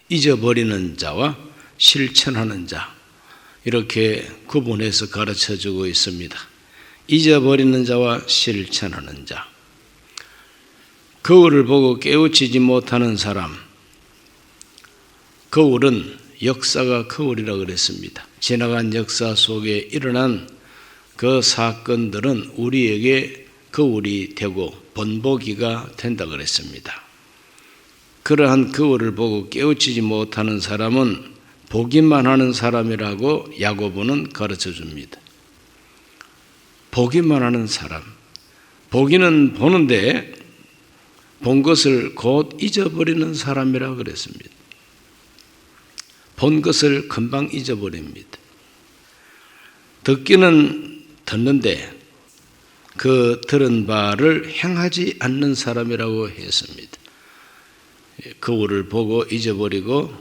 잊어버리는 자와 실천하는 자, 이렇게 구분해서 가르쳐주고 있습니다. 잊어버리는 자와 실천하는 자. 거울을 보고 깨우치지 못하는 사람. 거울은 역사가 거울이라고 그랬습니다. 지나간 역사 속에 일어난 그 사건들은 우리에게 거울이 되고 본보기가 된다고 그랬습니다. 그러한 거울을 보고 깨우치지 못하는 사람은 보기만 하는 사람이라고 야고보는 가르쳐 줍니다. 보기만 하는 사람. 보기는 보는데 본 것을 곧 잊어버리는 사람이라고 그랬습니다. 본 것을 금방 잊어버립니다. 듣기는 듣는데 그 들은 바를 행하지 않는 사람이라고 했습니다. 거울을 보고 잊어버리고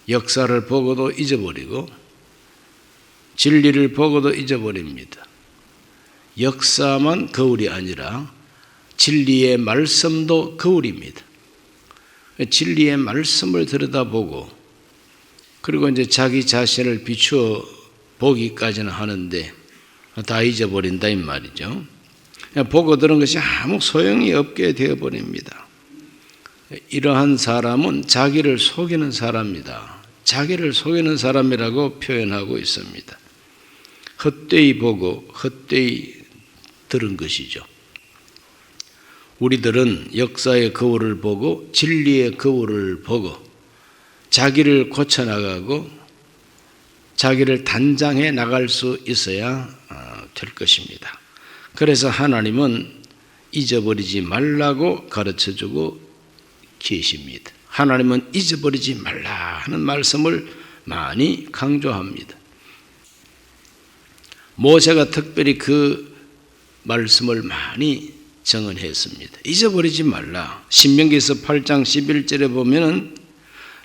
역사를 보고도 잊어버리고 진리를 보고도 잊어버립니다. 역사만 거울이 아니라 진리의 말씀도 거울입니다. 진리의 말씀을 들여다보고 그리고 이제 자기 자신을 비추어 보기까지는 하는데 다 잊어버린다 이 말이죠. 보고 들은 것이 아무 소용이 없게 되어버립니다. 이러한 사람은 자기를 속이는 사람이다. 자기를 속이는 사람이라고 표현하고 있습니다. 헛되이 보고 헛되이 들은 것이죠. 우리들은 역사의 거울을 보고 진리의 거울을 보고 자기를 고쳐나가고 자기를 단장해 나갈 수 있어야 될 것입니다. 그래서 하나님은 잊어버리지 말라고 가르쳐주고 계십니다. 하나님은 잊어버리지 말라 하는 말씀을 많이 강조합니다. 모세가 특별히 그 말씀을 많이 정언했습니다. 잊어버리지 말라. 신명기서 8장 11절에 보면은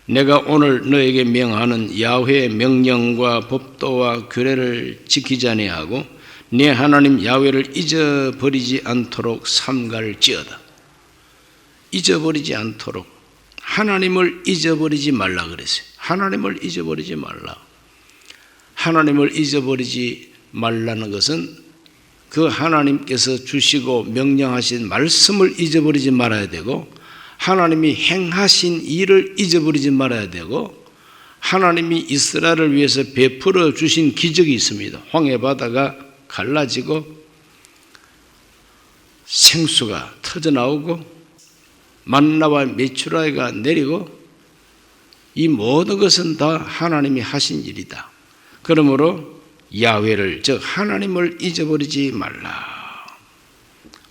내가 오늘 너에게 명하는 야훼의 명령과 법도와 규례를 지키지 아니하고 네 하나님 야훼를 잊어버리지 않도록 삼갈지어다. 잊어버리지 않도록 하나님을 잊어버리지 말라 그랬어요. 하나님을 잊어버리지 말라. 하나님을 잊어버리지 말라는 것은 그 하나님께서 주시고 명령하신 말씀을 잊어버리지 말아야 되고 하나님이 행하신 일을 잊어버리지 말아야 되고 하나님이 이스라엘을 위해서 베풀어 주신 기적이 있습니다. 황해바다가 갈라지고 생수가 터져나오고 만나와 메추라기가 내리고 이 모든 것은 다 하나님이 하신 일이다. 그러므로 야훼를 즉 하나님을 잊어버리지 말라.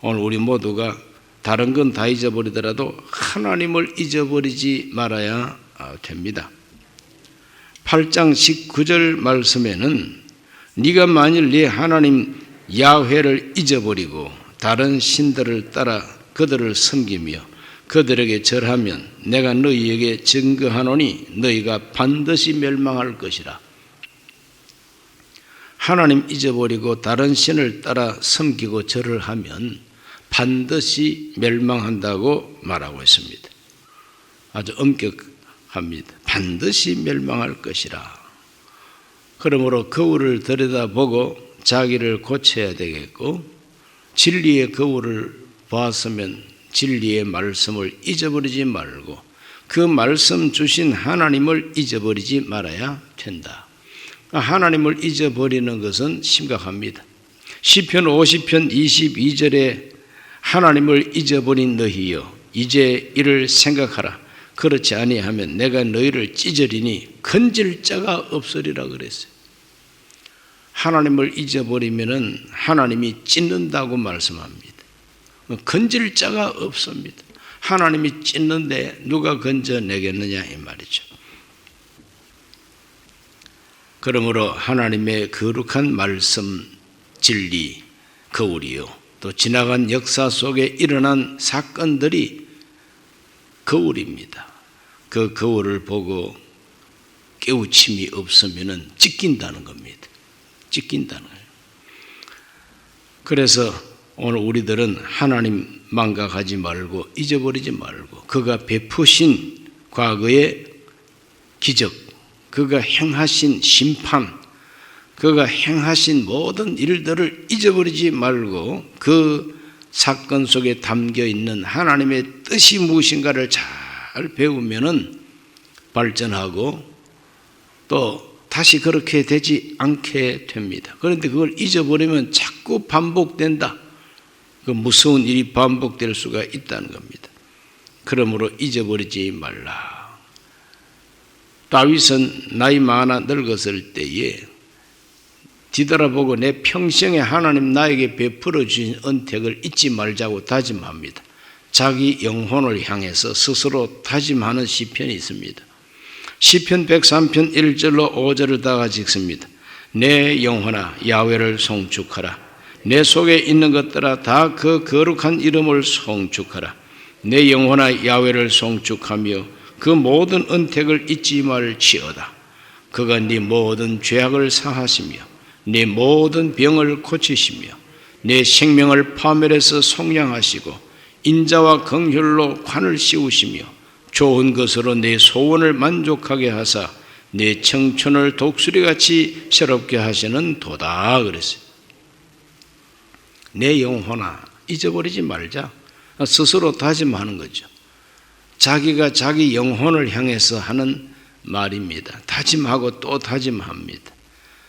오늘 우리 모두가 다른 건 다 잊어버리더라도 하나님을 잊어버리지 말아야 됩니다. 8장 19절 말씀에는 네가 만일 네 하나님 야훼를 잊어버리고 다른 신들을 따라 그들을 섬기며 그들에게 절하면 내가 너희에게 증거하노니 너희가 반드시 멸망할 것이라. 하나님 잊어버리고 다른 신을 따라 섬기고 절을 하면 반드시 멸망한다고 말하고 있습니다. 아주 엄격합니다. 반드시 멸망할 것이라. 그러므로 거울을 들여다보고 자기를 고쳐야 되겠고 진리의 거울을 보았으면 진리의 말씀을 잊어버리지 말고 그 말씀 주신 하나님을 잊어버리지 말아야 된다. 하나님을 잊어버리는 것은 심각합니다. 시편 50편 22절에 하나님을 잊어버린 너희여 이제 이를 생각하라. 그렇지 아니하면 내가 너희를 찢으리니 건질 자가 없으리라 그랬어요. 하나님을 잊어버리면 하나님이 찢는다고 말씀합니다. 건질 자가 없습니다. 하나님이 찢는데 누가 건져내겠느냐 이 말이죠. 그러므로 하나님의 거룩한 말씀, 진리, 거울이요. 또 지나간 역사 속에 일어난 사건들이 거울입니다. 그 거울을 보고 깨우침이 없으면 찢긴다는 겁니다. 찢긴다는 거예요. 그래서 오늘 우리들은 하나님 망각하지 말고 잊어버리지 말고 그가 베푸신 과거의 기적, 그가 행하신 심판, 그가 행하신 모든 일들을 잊어버리지 말고 그 사건 속에 담겨 있는 하나님의 뜻이 무엇인가를 잘 배우면은 발전하고 또 다시 그렇게 되지 않게 됩니다. 그런데 그걸 잊어버리면 자꾸 반복된다. 그 무서운 일이 반복될 수가 있다는 겁니다. 그러므로 잊어버리지 말라. 다윗은 나이 많아 늙었을 때에 뒤돌아보고 내 평생에 하나님 나에게 베풀어 주신 은택을 잊지 말자고 다짐합니다. 자기 영혼을 향해서 스스로 다짐하는 시편이 있습니다. 시편 103편 1절로 5절을 다 같이 읽습니다. 내 영혼아 야훼를 송축하라. 내 속에 있는 것들아 다 그 거룩한 이름을 송축하라. 내 영혼아 야훼를 송축하며 그 모든 은택을 잊지 말지어다. 그가 네 모든 죄악을 사하시며 네 모든 병을 고치시며 네 생명을 파멸해서 속량하시고 인자와 긍휼로 관을 씌우시며 좋은 것으로 내 소원을 만족하게 하사 내 청춘을 독수리같이 새롭게 하시는 도다 그랬어요. 내 영혼아 잊어버리지 말자. 스스로 다짐하는 거죠. 자기가 자기 영혼을 향해서 하는 말입니다. 다짐하고 또 다짐합니다.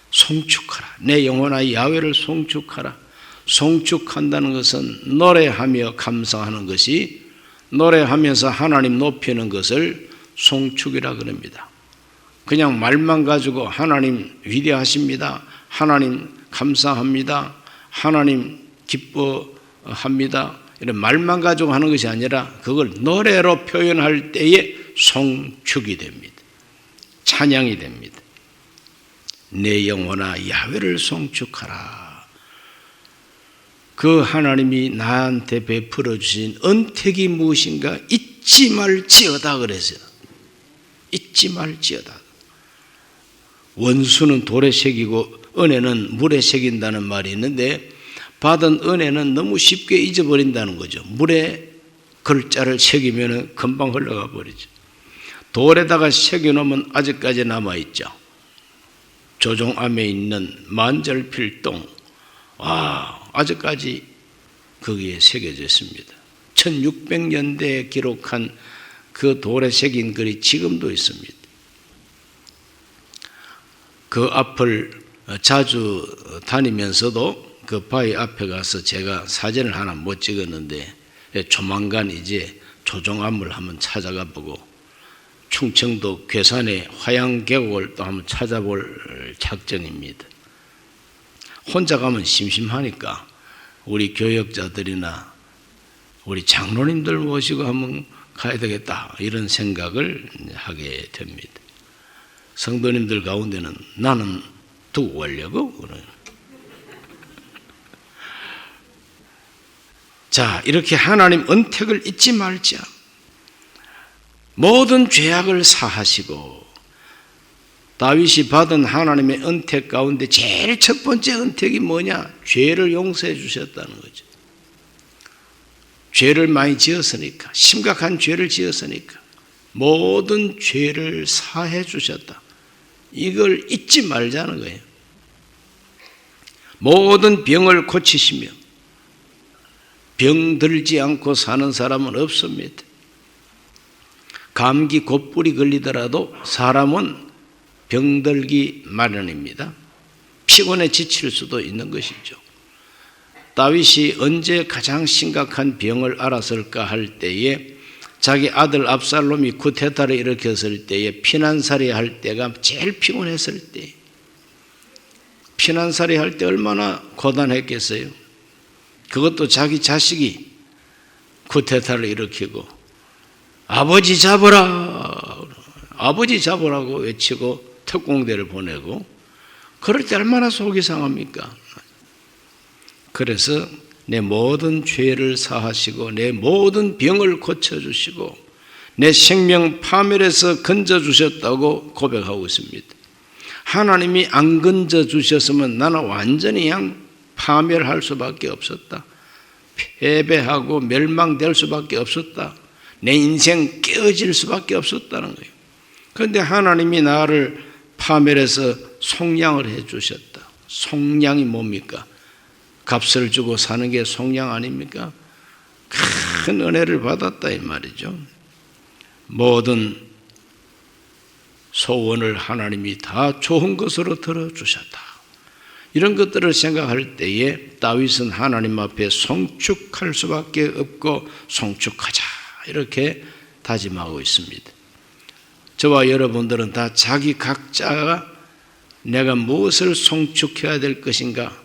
송축하라. 내 영혼아 야훼를 송축하라. 송축한다는 것은 노래하며 감사하는 것이, 노래하면서 하나님 높이는 것을 송축이라 그럽니다. 그냥 말만 가지고 하나님 위대하십니다, 하나님 감사합니다, 하나님 기뻐합니다, 이런 말만 가지고 하는 것이 아니라 그걸 노래로 표현할 때에 송축이 됩니다. 찬양이 됩니다. 내 영혼아 야훼를 송축하라. 그 하나님이 나한테 베풀어 주신 은택이 무엇인가 잊지 말지어다 그랬어요. 잊지 말지어다. 원수는 돌에 새기고 은혜는 물에 새긴다는 말이 있는데, 받은 은혜는 너무 쉽게 잊어버린다는 거죠. 물에 글자를 새기면 금방 흘러가 버리죠. 돌에다가 새겨놓으면 아직까지 남아있죠. 조종암에 있는 만절필동, 아직까지 거기에 새겨져 있습니다. 1600년대에 기록한 그 돌에 새긴 글이 지금도 있습니다. 그 앞을 자주 다니면서도 그 바위 앞에 가서 제가 사진을 하나 못 찍었는데 조만간 이제 조종암을 한번 찾아가 보고 충청도 괴산의 화양계곡을 또 한번 찾아볼 작정입니다. 혼자 가면 심심하니까 우리 교역자들이나 우리 장로님들 모시고 한번 가야 되겠다 이런 생각을 하게 됩니다. 성도님들 가운데는 나는 두고 가려고 그래요. 자, 이렇게 하나님 은택을 잊지 말자. 모든 죄악을 사하시고, 다윗이 받은 하나님의 은택 가운데 제일 첫 번째 은택이 뭐냐? 죄를 용서해 주셨다는 거죠. 죄를 많이 지었으니까, 심각한 죄를 지었으니까 모든 죄를 사해 주셨다. 이걸 잊지 말자는 거예요. 모든 병을 고치시며, 병들지 않고 사는 사람은 없습니다. 감기 곧불이 걸리더라도 사람은 병들기 마련입니다. 피곤해 지칠 수도 있는 것이죠. 다윗이 언제 가장 심각한 병을 알았을까 할 때에 자기 아들 압살롬이 쿠데타를 일으켰을 때에 피난살이 할 때가 제일 피곤했을 때, 피난살이 할 때 얼마나 고단했겠어요. 그것도 자기 자식이 쿠데타를 일으키고 아버지 잡으라, 아버지 잡으라고 외치고 특공대를 보내고, 그럴 때 얼마나 속이 상합니까? 그래서 내 모든 죄를 사하시고 내 모든 병을 고쳐주시고 내 생명 파멸에서 건져주셨다고 고백하고 있습니다. 하나님이 안 건져주셨으면 나는 완전히 그냥 파멸할 수밖에 없었다. 패배하고 멸망될 수밖에 없었다. 내 인생 깨어질 수밖에 없었다는 거예요. 그런데 하나님이 나를 파멸해서 속량을 해 주셨다. 속량이 뭡니까? 값을 주고 사는 게 속량 아닙니까? 큰 은혜를 받았다 이 말이죠. 모든 소원을 하나님이 다 좋은 것으로 들어주셨다. 이런 것들을 생각할 때에 다윗은 하나님 앞에 송축할 수밖에 없고 송축하자 이렇게 다짐하고 있습니다. 저와 여러분들은 다 자기 각자가 내가 무엇을 송축해야 될 것인가,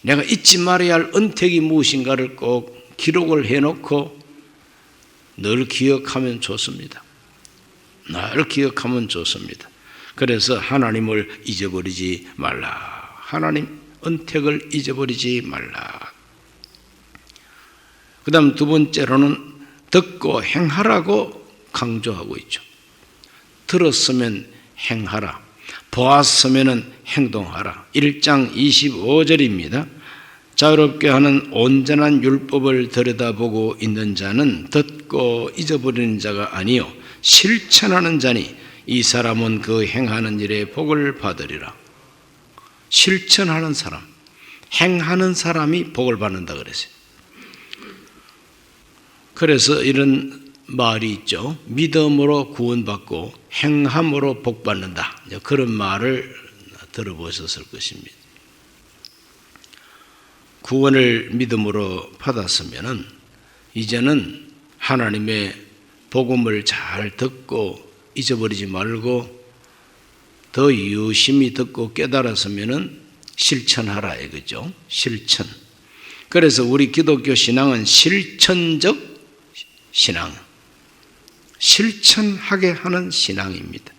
내가 잊지 말아야 할 은택이 무엇인가를 꼭 기록을 해놓고 늘 기억하면 좋습니다. 늘 기억하면 좋습니다. 그래서 하나님을 잊어버리지 말라. 하나님 은택을 잊어버리지 말라. 그 다음 두 번째로는 듣고 행하라고 강조하고 있죠. 들었으면 행하라. 보았으면 행동하라. 1장 25절입니다. 자유롭게 하는 온전한 율법을 들여다보고 있는 자는 듣고 잊어버리는 자가 아니요 실천하는 자니 이 사람은 그 행하는 일에 복을 받으리라. 실천하는 사람, 행하는 사람이 복을 받는다 그랬어요. 그래서 이런 말이 있죠. 믿음으로 구원받고 행함으로 복받는다. 그런 말을 들어보셨을 것입니다. 구원을 믿음으로 받았으면 이제는 하나님의 복음을 잘 듣고 잊어버리지 말고 더 유심히 듣고 깨달았으면 실천하라 이거죠. 실천. 그래서 우리 기독교 신앙은 실천적 신앙, 실천하게 하는 신앙입니다.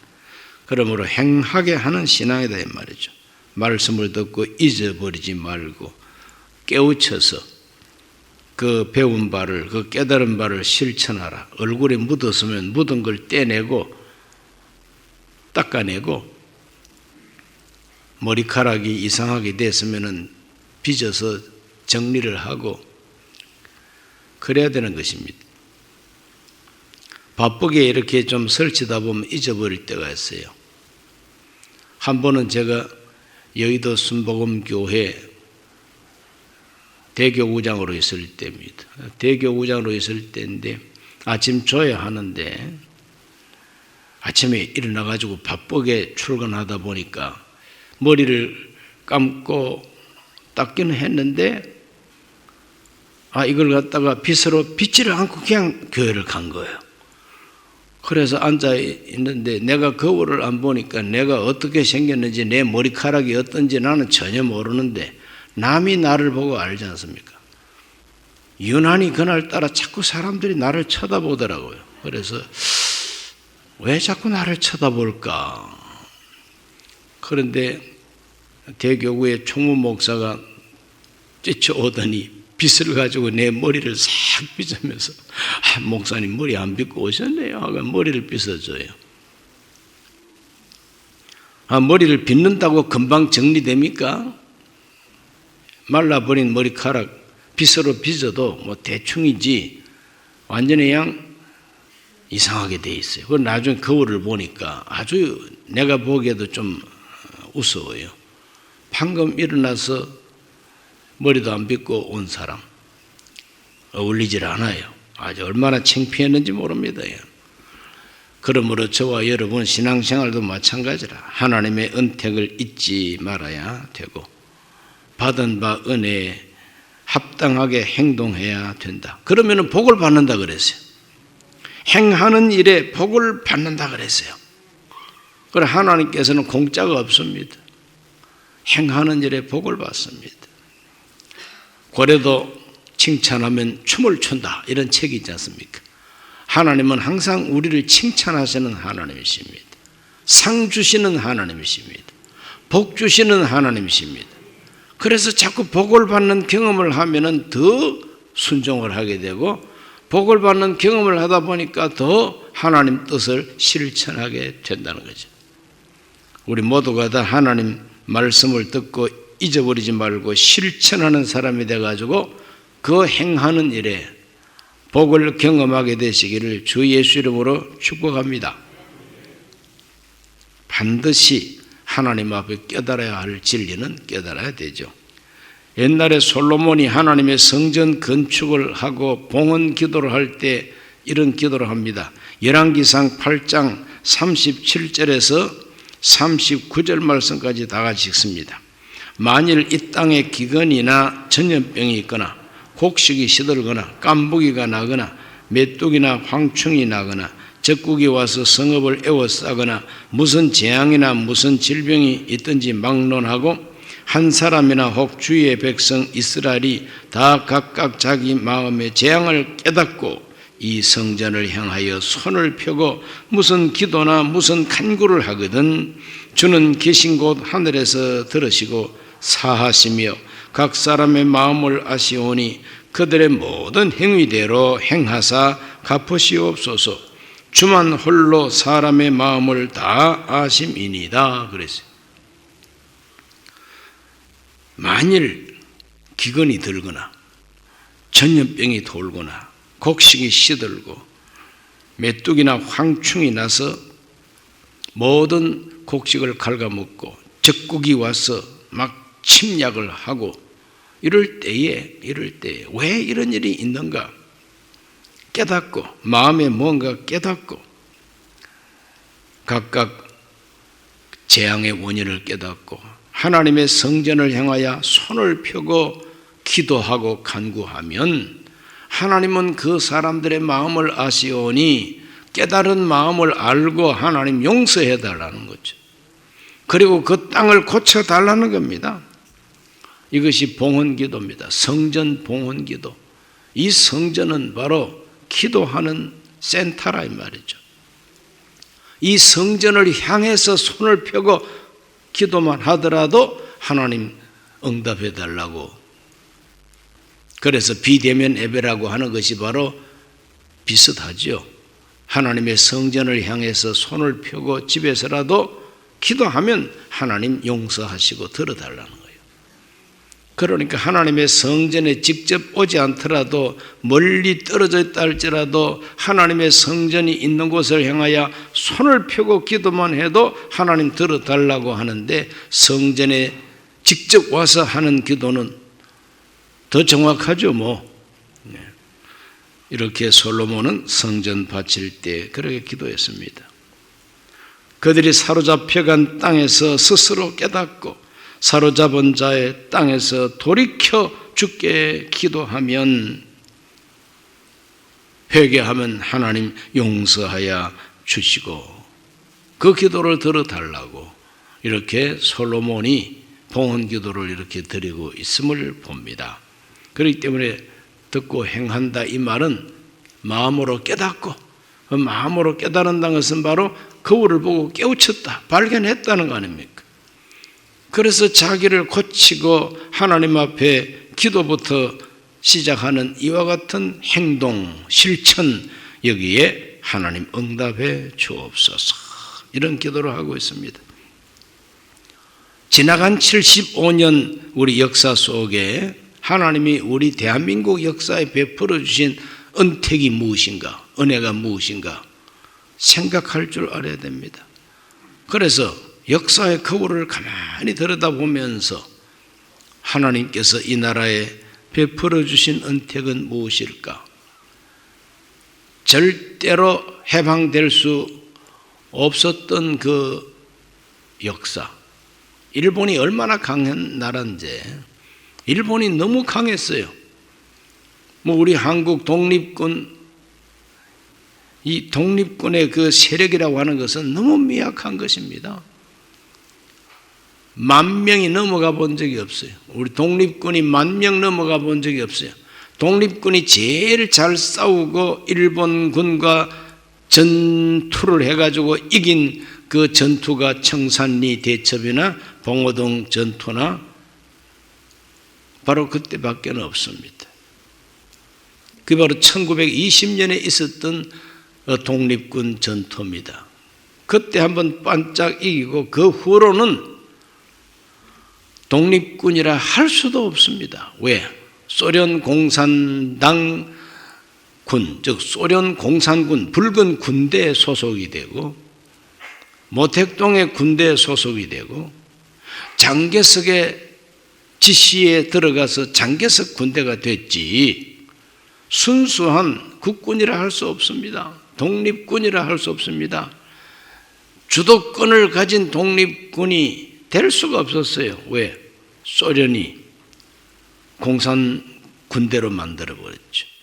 그러므로 행하게 하는 신앙이다 이 말이죠. 말씀을 듣고 잊어버리지 말고 깨우쳐서 그 배운 바를, 그 깨달은 바를 실천하라. 얼굴에 묻었으면 묻은 걸 떼내고 닦아내고 머리카락이 이상하게 됐으면 빚어서 정리를 하고 그래야 되는 것입니다. 바쁘게 이렇게 좀 설치다 보면 잊어버릴 때가 있어요. 한 번은 제가 여의도 순복음교회 대교구장으로 있을 때입니다. 대교구장으로 있을 때인데 아침 줘야 하는데 아침에 일어나가지고 바쁘게 출근하다 보니까 머리를 감고 닦기는 했는데 이걸 갖다가 빗으로 빗지를 않고 그냥 교회를 간 거예요. 그래서 앉아 있는데 내가 거울을 안 보니까 내가 어떻게 생겼는지 내 머리카락이 어떤지 나는 전혀 모르는데 남이 나를 보고 알지 않습니까? 유난히 그날따라 자꾸 사람들이 나를 쳐다보더라고요. 그래서 왜 자꾸 나를 쳐다볼까? 그런데 대교구의 총무 목사가 쫓아오더니 빗을 가지고 내 머리를 싹 빗으면서 목사님 머리 안 빗고 오셨네요 하고 머리를 빗어줘요. 머리를 빗는다고 금방 정리됩니까? 말라버린 머리카락 빗으로 빗어도 뭐 대충이지 완전히 그냥 이상하게 돼 있어요. 그걸 나중에 거울을 보니까 아주 내가 보기에도 좀 우스워요. 방금 일어나서 머리도 안 빗고 온 사람 어울리질 않아요. 아주 얼마나 창피했는지 모릅니다. 그러므로 저와 여러분 신앙생활도 마찬가지라 하나님의 은택을 잊지 말아야 되고 받은 바 은혜에 합당하게 행동해야 된다. 그러면 복을 받는다 그랬어요. 행하는 일에 복을 받는다 그랬어요. 그래 하나님께서는 공짜가 없습니다. 행하는 일에 복을 받습니다. 고래도 칭찬하면 춤을 춘다 이런 책이 있지 않습니까? 하나님은 항상 우리를 칭찬하시는 하나님이십니다. 상 주시는 하나님이십니다. 복 주시는 하나님이십니다. 그래서 자꾸 복을 받는 경험을 하면은 더 순종을 하게 되고 복을 받는 경험을 하다 보니까 더 하나님 뜻을 실천하게 된다는 거죠. 우리 모두가 다 하나님 말씀을 듣고 잊어버리지 말고 실천하는 사람이 돼가지고 그 행하는 일에 복을 경험하게 되시기를 주 예수 이름으로 축복합니다. 반드시 하나님 앞에 깨달아야 할 진리는 깨달아야 되죠. 옛날에 솔로몬이 하나님의 성전 건축을 하고 봉헌 기도를 할 때 이런 기도를 합니다. 열왕기상 8장 37절에서 39절 말씀까지 다 같이 읽습니다. 만일 이 땅에 기근이나 전염병이 있거나 곡식이 시들거나 깐부기가 나거나 메뚜기나 황충이 나거나 적국이 와서 성읍을 에워싸거나 무슨 재앙이나 무슨 질병이 있든지 막론하고 한 사람이나 혹 주의 백성 이스라엘이 다 각각 자기 마음의 재앙을 깨닫고 이 성전을 향하여 손을 펴고 무슨 기도나 무슨 간구를 하거든 주는 계신 곳 하늘에서 들으시고 사하시며 각 사람의 마음을 아시오니 그들의 모든 행위대로 행하사 갚으시옵소서. 주만 홀로 사람의 마음을 다 아심이니이다 그랬어요. 만일 기근이 들거나 전염병이 돌거나 곡식이 시들고 메뚜기나 황충이 나서 모든 곡식을 갉아먹고 적국이 와서 막 침략을 하고 이럴 때에 왜 이런 일이 있는가 깨닫고 마음에 뭔가 깨닫고 각각 재앙의 원인을 깨닫고 하나님의 성전을 향하여 손을 펴고 기도하고 간구하면 하나님은 그 사람들의 마음을 아시오니 깨달은 마음을 알고 하나님 용서해 달라는 거죠. 그리고 그 땅을 고쳐달라는 겁니다. 이것이 봉헌기도입니다. 성전 봉헌기도. 이 성전은 바로 기도하는 센터라 이 말이죠. 이 성전을 향해서 손을 펴고 기도만 하더라도 하나님 응답해 달라고. 그래서 비대면 예배라고 하는 것이 바로 비슷하죠. 하나님의 성전을 향해서 손을 펴고 집에서라도 기도하면 하나님 용서하시고 들어달라는 거예요. 그러니까 하나님의 성전에 직접 오지 않더라도 멀리 떨어져 있다 할지라도 하나님의 성전이 있는 곳을 향하여 손을 펴고 기도만 해도 하나님 들어달라고 하는데 성전에 직접 와서 하는 기도는 더 정확하죠 뭐. 이렇게 솔로몬은 성전 바칠 때 그렇게 기도했습니다. 그들이 사로잡혀간 땅에서 스스로 깨닫고 사로잡은 자의 땅에서 돌이켜 주께 기도하면 회개하면 하나님 용서하여 주시고 그 기도를 들어달라고 이렇게 솔로몬이 봉헌 기도를 이렇게 드리고 있음을 봅니다. 그렇기 때문에 듣고 행한다 이 말은 마음으로 깨닫고 마음으로 깨달은다는 것은 바로 거울을 보고 깨우쳤다 발견했다는 거 아닙니까? 그래서 자기를 고치고 하나님 앞에 기도부터 시작하는 이와 같은 행동, 실천 여기에 하나님 응답해 주옵소서 이런 기도를 하고 있습니다. 지나간 75년 우리 역사 속에 하나님이 우리 대한민국 역사에 베풀어 주신 은택이 무엇인가, 은혜가 무엇인가 생각할 줄 알아야 됩니다. 그래서 역사의 거울을 가만히 들여다보면서 하나님께서 이 나라에 베풀어 주신 은택은 무엇일까? 절대로 해방될 수 없었던 그 역사. 일본이 얼마나 강한 나라인지 일본이 너무 강했어요. 뭐 우리 한국 독립군 이 독립군의 그 세력이라고 하는 것은 너무 미약한 것입니다. 10,000명이 넘어가 본 적이 없어요. 우리 독립군이 10,000명 넘어가 본 적이 없어요. 독립군이 제일 잘 싸우고 일본군과 전투를 해가지고 이긴 그 전투가 청산리 대첩이나 봉오동 전투나 바로 그때밖에 없습니다. 그게 바로 1920년에 있었던 독립군 전투입니다. 그때 한번 반짝 이기고 그 후로는 독립군이라 할 수도 없습니다. 왜? 소련 공산당 군, 즉 소련 공산군 붉은 군대에 소속이 되고 모택동의 군대에 소속이 되고 장개석의 지시에 들어가서 장개석 군대가 됐지 순수한 국군이라 할 수 없습니다. 독립군이라 할 수 없습니다. 주도권을 가진 독립군이 될 수가 없었어요. 왜? 소련이 공산 군대로 만들어버렸죠.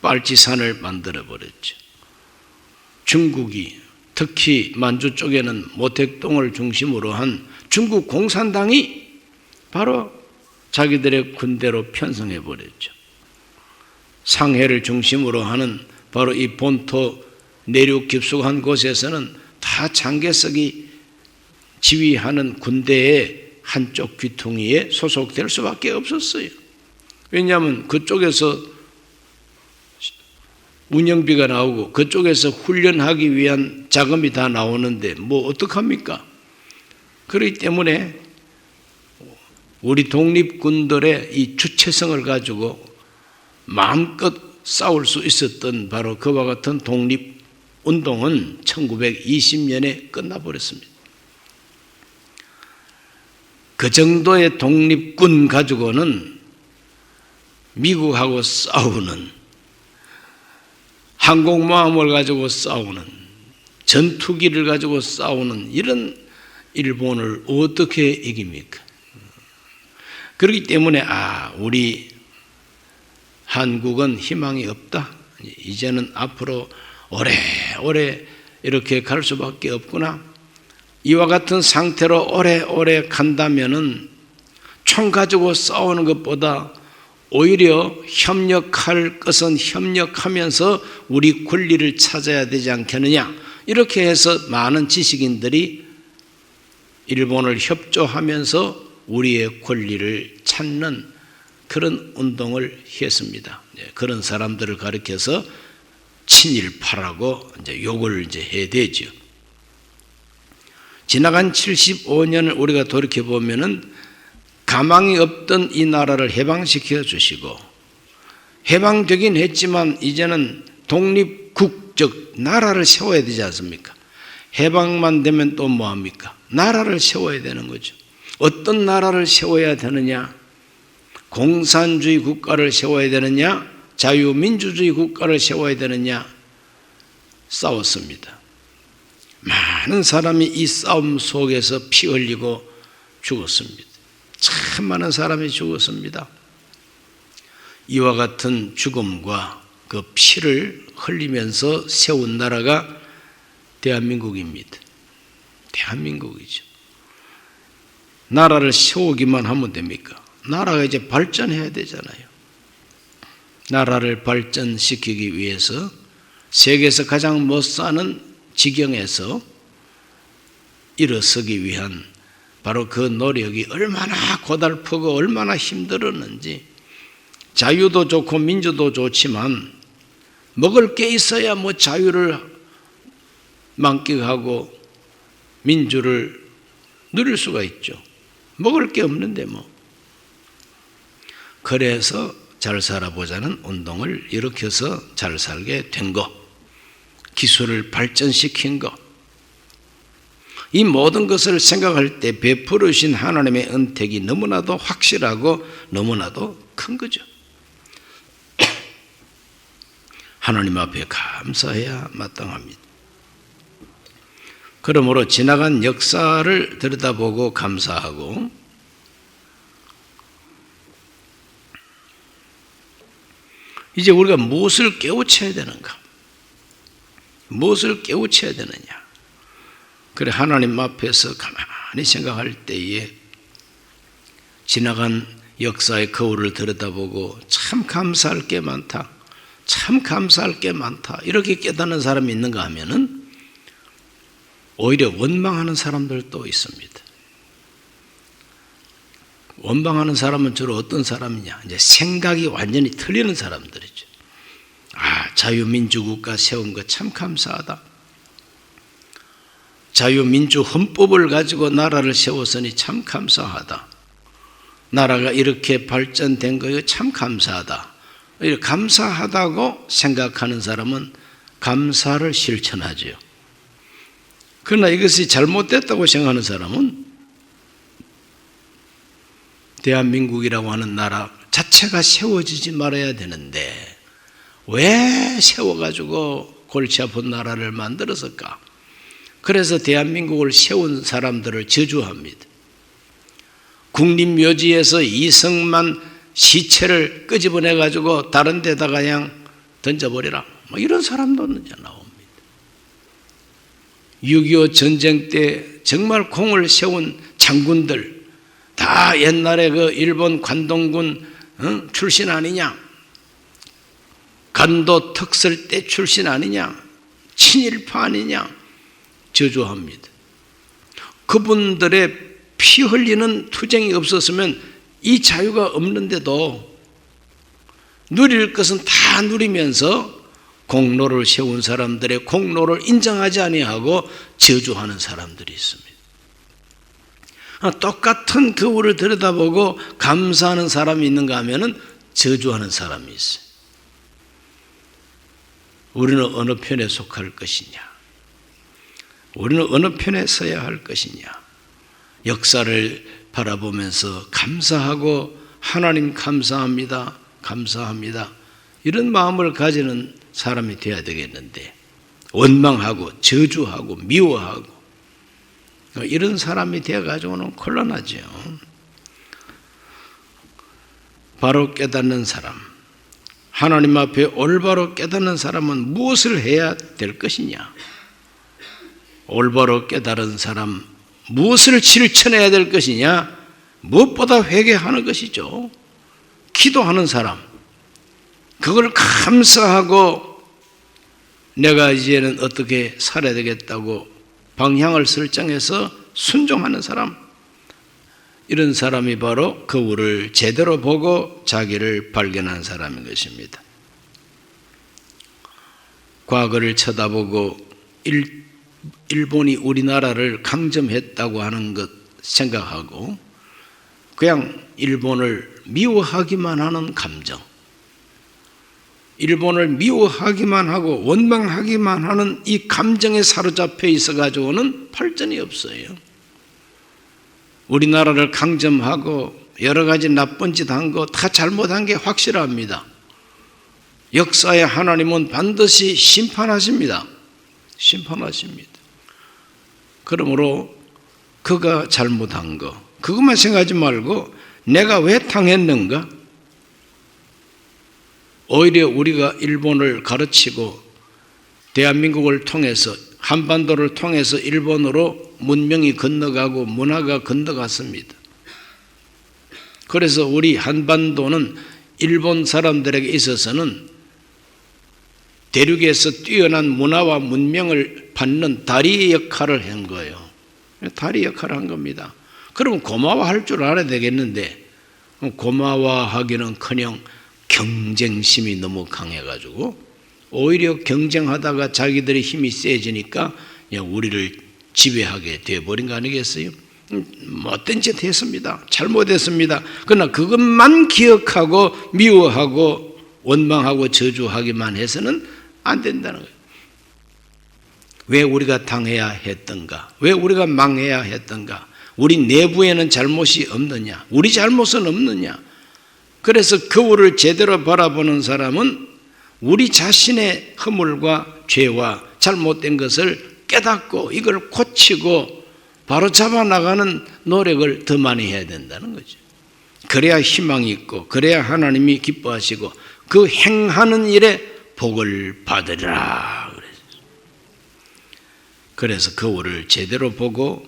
빨치산을 만들어버렸죠. 중국이 특히 만주 쪽에는 모택동을 중심으로 한 중국 공산당이 바로 자기들의 군대로 편성해버렸죠. 상해를 중심으로 하는 바로 이 본토 내륙 깊숙한 곳에서는 다 장개석이 지휘하는 군대의 한쪽 귀퉁이에 소속될 수밖에 없었어요. 왜냐하면 그쪽에서 운영비가 나오고 그쪽에서 훈련하기 위한 자금이 다 나오는데 뭐 어떡합니까? 그렇기 때문에 우리 독립군들의 이 주체성을 가지고 마음껏 싸울 수 있었던 바로 그와 같은 독립운동은 1920년에 끝나버렸습니다. 그 정도의 독립군 가지고는 미국하고 싸우는 항공모함을 가지고 싸우는 전투기를 가지고 싸우는 이런 일본을 어떻게 이깁니까? 그렇기 때문에 우리 한국은 희망이 없다. 이제는 앞으로 오래오래 이렇게 갈 수밖에 없구나. 이와 같은 상태로 오래오래 간다면은 총 가지고 싸우는 것보다 오히려 협력할 것은 협력하면서 우리 권리를 찾아야 되지 않겠느냐. 이렇게 해서 많은 지식인들이 일본을 협조하면서 우리의 권리를 찾는 그런 운동을 했습니다. 그런 사람들을 가리켜서 친일파라고 이제 욕을 해야 되죠. 지나간 75년을 우리가 돌이켜 보면은 가망이 없던 이 나라를 해방시켜 주시고 해방되긴 했지만 이제는 독립국 즉 나라를 세워야 되지 않습니까? 해방만 되면 또 뭐합니까? 나라를 세워야 되는 거죠. 어떤 나라를 세워야 되느냐? 공산주의 국가를 세워야 되느냐? 자유민주주의 국가를 세워야 되느냐? 싸웠습니다. 많은 사람이 이 싸움 속에서 피 흘리고 죽었습니다. 참 많은 사람이 죽었습니다. 이와 같은 죽음과 그 피를 흘리면서 세운 나라가 대한민국입니다. 대한민국이죠. 나라를 세우기만 하면 됩니까? 나라가 이제 발전해야 되잖아요. 나라를 발전시키기 위해서 세계에서 가장 못 사는 지경에서 일어서기 위한 바로 그 노력이 얼마나 고달프고 얼마나 힘들었는지 자유도 좋고 민주도 좋지만 먹을 게 있어야 뭐 자유를 만끽하고 민주를 누릴 수가 있죠. 먹을 게 없는데 뭐. 그래서 잘 살아보자는 운동을 일으켜서 잘 살게 된 것, 기술을 발전시킨 것, 이 모든 것을 생각할 때 베풀어 주신 하나님의 은택이 너무나도 확실하고 너무나도 큰 거죠. 하나님 앞에 감사해야 마땅합니다. 그러므로 지나간 역사를 들여다보고 감사하고 이제 우리가 무엇을 깨우쳐야 되는가? 무엇을 깨우쳐야 되느냐? 그래 하나님 앞에서 가만히 생각할 때에 지나간 역사의 거울을 들여다보고 참 감사할 게 많다. 참 감사할 게 많다. 이렇게 깨닫는 사람이 있는가 하면은 오히려 원망하는 사람들도 있습니다. 원망하는 사람은 주로 어떤 사람이냐? 이제 생각이 완전히 틀리는 사람들이죠. 자유민주국가 세운 거 참 감사하다. 자유민주 헌법을 가지고 나라를 세웠으니 참 감사하다. 나라가 이렇게 발전된 거에 참 감사하다. 감사하다고 생각하는 사람은 감사를 실천하죠. 그러나 이것이 잘못됐다고 생각하는 사람은 대한민국이라고 하는 나라 자체가 세워지지 말아야 되는데 왜 세워가지고 골치 아픈 나라를 만들었을까? 그래서 대한민국을 세운 사람들을 저주합니다. 국립묘지에서 이승만 시체를 끄집어내가지고 다른 데다가 그냥 던져버리라. 뭐 이런 사람도 나옵니다. 6.25 전쟁 때 정말 공을 세운 장군들 다 옛날에 그 일본 관동군 출신 아니냐? 간도 특설대 출신 아니냐? 친일파 아니냐? 저주합니다. 그분들의 피 흘리는 투쟁이 없었으면 이 자유가 없는데도 누릴 것은 다 누리면서 공로를 세운 사람들의 공로를 인정하지 아니하고 저주하는 사람들이 있습니다. 똑같은 거울을 들여다보고 감사하는 사람이 있는가 하면은 저주하는 사람이 있어요. 우리는 어느 편에 속할 것이냐? 우리는 어느 편에 서야 할 것이냐? 역사를 바라보면서 감사하고 하나님 감사합니다. 감사합니다. 이런 마음을 가지는 사람이 되어야 되겠는데 원망하고 저주하고 미워하고 이런 사람이 되어가지고는 곤란하죠. 바로 깨닫는 사람, 하나님 앞에 올바로 깨닫는 사람은 무엇을 해야 될 것이냐? 올바로 깨달은 사람 무엇을 실천해야 될 것이냐? 무엇보다 회개하는 것이죠. 기도하는 사람, 그걸 감사하고 내가 이제는 어떻게 살아야 되겠다고 방향을 설정해서 순종하는 사람, 이런 사람이 바로 거울을 제대로 보고 자기를 발견한 사람인 것입니다. 과거를 쳐다보고 일본이 우리나라를 강점했다고 하는 것 생각하고 그냥 일본을 미워하기만 하는 감정, 일본을 미워하기만 하고 원망하기만 하는 이 감정에 사로잡혀 있어가지고는 발전이 없어요. 우리나라를 강점하고 여러 가지 나쁜 짓 한 거 다 잘못한 게 확실합니다. 역사의 하나님은 반드시 심판하십니다. 심판하십니다. 그러므로 그가 잘못한 거 그것만 생각하지 말고 내가 왜 당했는가? 오히려 우리가 일본을 가르치고 대한민국을 통해서 한반도를 통해서 일본으로 문명이 건너가고 문화가 건너갔습니다. 그래서 우리 한반도는 일본 사람들에게 있어서는 대륙에서 뛰어난 문화와 문명을 받는 다리 역할을 한 거예요. 다리 역할을 한 겁니다. 그럼 고마워할 줄 알아야 되겠는데 고마워하기는커녕 경쟁심이 너무 강해가지고 오히려 경쟁하다가 자기들의 힘이 세지니까 우리를 지배하게 되어버린 거 아니겠어요? 못된 짓 했습니다. 잘못했습니다. 그러나 그것만 기억하고 미워하고 원망하고 저주하기만 해서는 안 된다는 거예요. 왜 우리가 당해야 했던가? 왜 우리가 망해야 했던가? 우리 내부에는 잘못이 없느냐? 우리 잘못은 없느냐? 그래서 거울을 제대로 바라보는 사람은 우리 자신의 허물과 죄와 잘못된 것을 깨닫고 이걸 고치고 바로 잡아나가는 노력을 더 많이 해야 된다는 거죠. 그래야 희망이 있고 그래야 하나님이 기뻐하시고 그 행하는 일에 복을 받으리라. 그래서 거울을 제대로 보고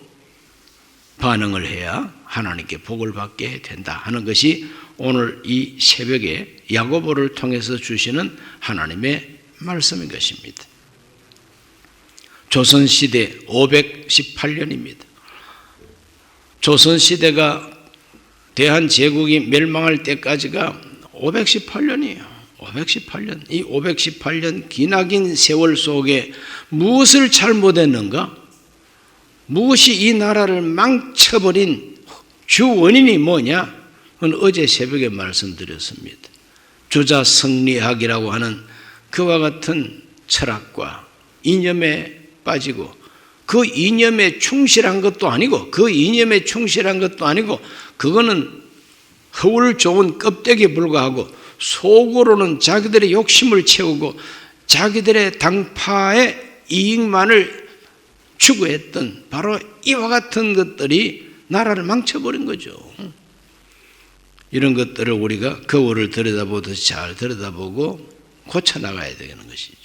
반응을 해야 하나님께 복을 받게 된다 하는 것이 오늘 이 새벽에 야고보를 통해서 주시는 하나님의 말씀인 것입니다. 조선시대 518년입니다. 조선시대가 대한제국이 멸망할 때까지가 518년이에요. 518년. 이 518년 기나긴 세월 속에 무엇을 잘못했는가? 무엇이 이 나라를 망쳐버린 주 원인이 뭐냐? 그건 어제 새벽에 말씀드렸습니다. 주자 성리학이라고 하는 그와 같은 철학과 이념에 빠지고 그 이념에 충실한 것도 아니고 그거는 허울 좋은 껍데기에 불과하고 속으로는 자기들의 욕심을 채우고 자기들의 당파의 이익만을 추구했던 바로 이와 같은 것들이 나라를 망쳐버린 거죠. 이런 것들을 우리가 거울을 들여다보듯이 잘 들여다보고 고쳐나가야 되는 것이죠.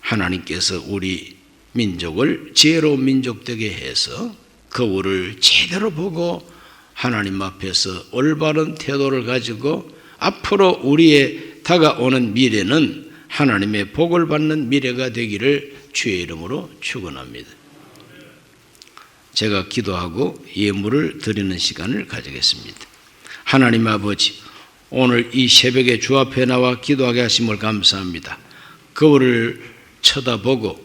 하나님께서 우리 민족을 지혜로운 민족 되게 해서 거울을 제대로 보고 하나님 앞에서 올바른 태도를 가지고 앞으로 우리의 다가오는 미래는 하나님의 복을 받는 미래가 되기를 주의 이름으로 축원합니다. 제가 기도하고 예물을 드리는 시간을 가지겠습니다. 하나님 아버지, 오늘 이 새벽에 주 앞에 나와 기도하게 하심을 감사합니다. 거울을 쳐다보고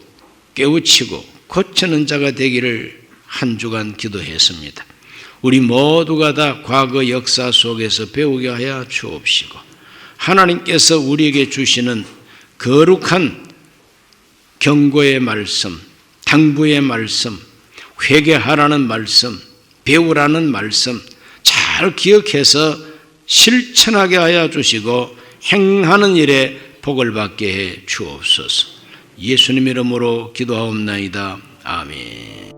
깨우치고 고치는 자가 되기를 한 주간 기도했습니다. 우리 모두가 다 과거 역사 속에서 배우게 하여 주옵시고 하나님께서 우리에게 주시는 거룩한 경고의 말씀, 당부의 말씀, 회개하라는 말씀, 배우라는 말씀 잘 기억해서 실천하게 하여 주시고 행하는 일에 복을 받게 해 주옵소서. 예수님 이름으로 기도하옵나이다. 아멘.